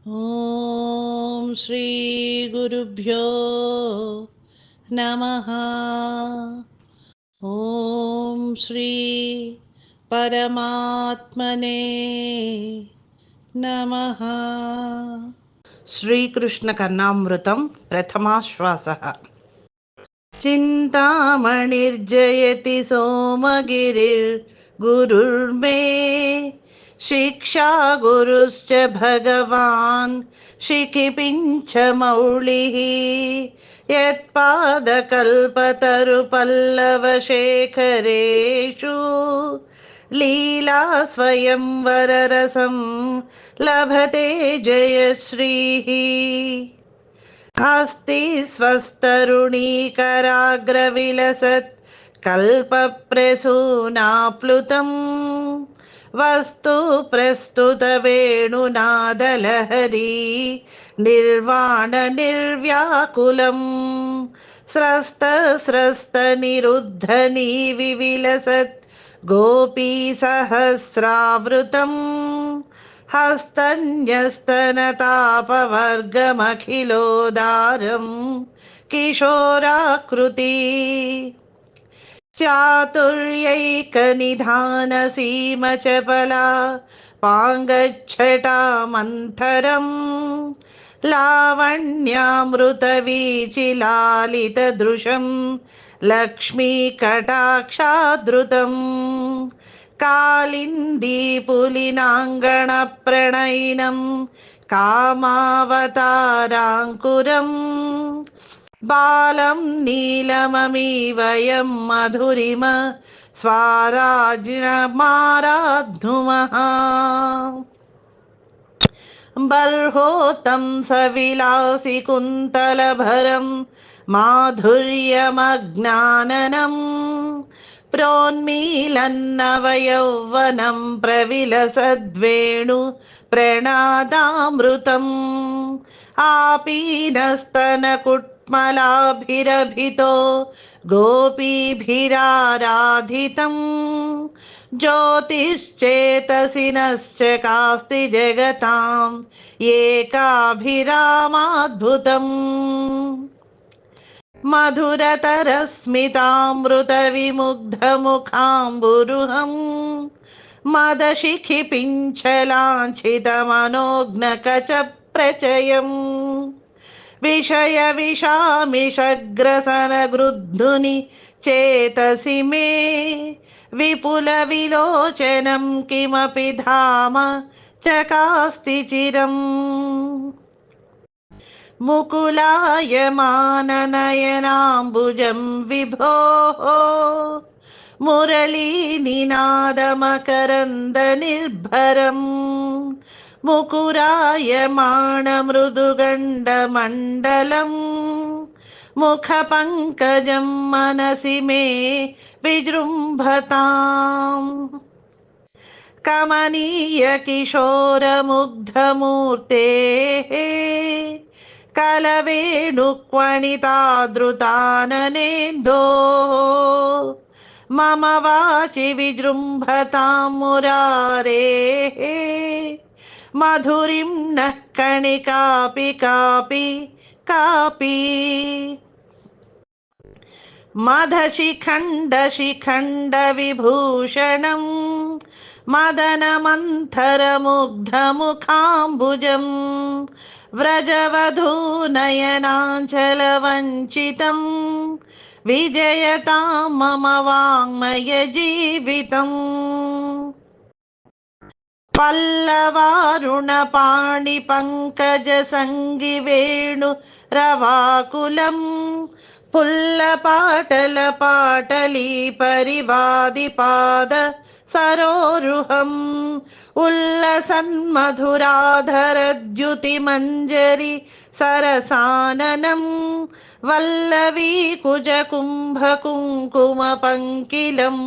ॐ श्रीगुरुभ्यो नमः। ॐ श्री परमात्मने नमः। श्रीकृष्णकर्णामृतं प्रथमाश्वासः। चिन्तामणिर्जयति सोमगिरिर्गुरुर्मे शिक्षा गुरुश्च भगवान् शिखिपिञ्च मौलिः यत्पादकल्पतरुपल्लवशेखरेषु लीला स्वयंवररसं लभते जयश्रीः। अस्ति स्वस्तरुणीकराग्रविलसत् कल्पप्रसूनाप्लुतम् वस्तु प्रस्तुतवेणुनादलहरी निर्वाणनिर्व्याकुलम् स्रस्तस्रस्तनिरुद्धनीविविलसत् गोपीसहस्रावृतम् हस्तन्यस्तनतापवर्गमखिलोदारं किशोराकृति चातुर्यैकनिधानसीमचपला पाङ्गच्छटामन्थरम् लावण्यामृतवीचिलालितदृशं लक्ष्मीकटाक्षादृतम् कालिन्दीपुलिनाङ्गणप्रणयिनं कामावताराङ्कुरम् बालं नीलममीवयं मधुरिम स्वाराज्ञमाराद्धुमः। बर्होतं सविलासि कुन्तलभरं माधुर्यमज्ञाननं प्रोन्मीलन्नवयौवनं प्रविलसद्वेणु प्रणादामृतम् आपीनस्तनकुट्मलाभिरभितो गोपीभिराराधितम् ज्योतिश्चेतसिनश्च कास्ति जगताम् एकाभिरामाद्भुतम् मधुरतरस्मितामृतविमुग्धमुखाम्बुरुहम् मदशिखिपिञ्छलाञ्छितमनोज्ञकचप्रचयम् विषयविषामिषग्रसनगृद्धुनि चेतसि मे विपुलविलोचनं किमपि धाम चकास्ति चिरम् मुकुलायमाननयनाम्बुजं विभोः मुरलीनिनादमकरन्दनिर्भरम् मुकुरायमाणमृदुगण्डमण्डलम् मुखपङ्कजं मनसि मे विजृम्भताम् कमनीयकिशोरमुग्धमूर्तेः कलवेणुक्वणितादृताननेन्दोः मम वाचि विजृम्भतां मुरारेः मधुरिं नः कणिकापि कापि कापि मदशिखण्डशिखण्डविभूषणम् मदनमन्थरमुग्धमुखाम्बुजम् व्रजवधूनयनाञ्चलवञ्चितम् विजयतां मम वाङ्मयजीवितम् पल्लवारुणपाणिपङ्कजसङ्गिवेणुरवाकुलम् पुल्लपाटलपाटली परिवादिपाद सरोरुहम् उल्लसन्मधुराधरद्युतिमञ्जरि सरसाननम् वल्लवीकुजकुम्भकुङ्कुमपङ्किलं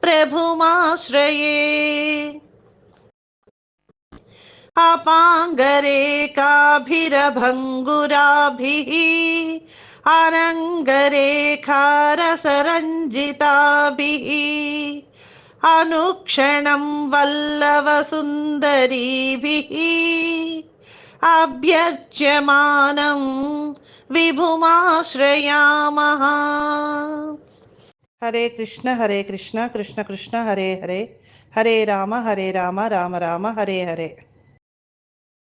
प्रभुमाश्रये अपाङ्गरेखाभिरभङ्गुराभिः अनङ्गरेखारसरञ्जिताभिः अनुक्षणं वल्लवसुन्दरीभिः अभ्यर्च्यमानं विभुमाश्रयामः। हरे कृष्ण कृष्ण कृष्ण हरे हरे, हरे राम राम राम हरे हरे।